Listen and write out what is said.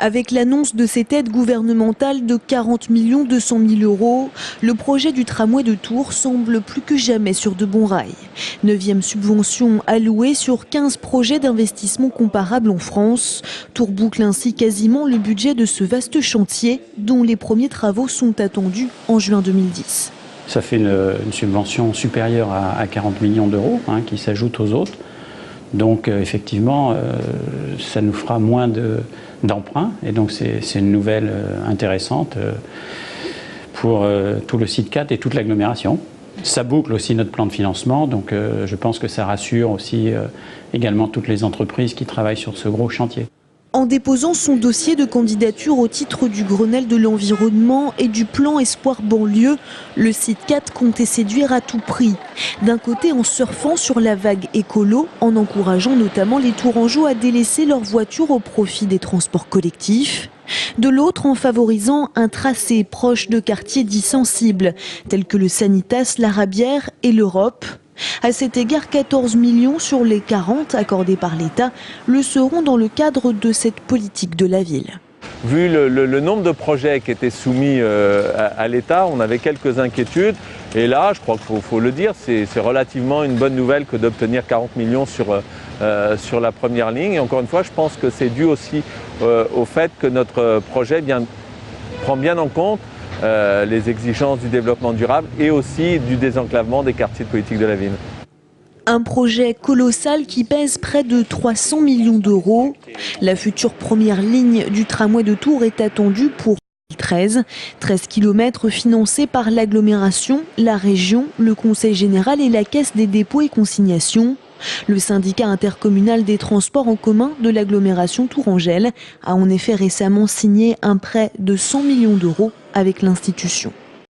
Avec l'annonce de cette aide gouvernementale de 40 200 000 €, le projet du tramway de Tours semble plus que jamais sur de bons rails. 9e subvention allouée sur 15 projets d'investissement comparables en France. Tours boucle ainsi quasiment le budget de ce vaste chantier, dont les premiers travaux sont attendus en juin 2010. Ça fait une subvention supérieure à 40 millions d'euros qui s'ajoute aux autres. Donc effectivement, ça nous fera moins d'emprunts et donc c'est une nouvelle intéressante pour tout le site 4 et toute l'agglomération. Ça boucle aussi notre plan de financement, donc je pense que ça rassure aussi également toutes les entreprises qui travaillent sur ce gros chantier. En déposant son dossier de candidature au titre du Grenelle de l'environnement et du plan Espoir banlieue, le site 4 comptait séduire à tout prix. D'un côté en surfant sur la vague écolo, en encourageant notamment les Tourangeaux à délaisser leur voiture au profit des transports collectifs. De l'autre en favorisant un tracé proche de quartiers dits sensibles, tels que le Sanitas, la Rabière et l'Europe. À cet égard, 14 millions sur les 40 accordés par l'État le seront dans le cadre de cette politique de la ville. Vu le nombre de projets qui étaient soumis à l'État, on avait quelques inquiétudes. Et là, je crois qu'il faut le dire, c'est relativement une bonne nouvelle que d'obtenir 40 millions sur la première ligne. Et encore une fois, je pense que c'est dû aussi au fait que notre projet prend bien en compte les exigences du développement durable et aussi du désenclavement des quartiers de politique de la ville. Un projet colossal qui pèse près de 300 millions d'euros. La future première ligne du tramway de Tours est attendue pour 2013. 13 km financés par l'agglomération, la région, le Conseil général et la Caisse des dépôts et consignations. Le syndicat intercommunal des transports en commun de l'agglomération tourangelle a en effet récemment signé un prêt de 100 millions d'euros avec l'institution.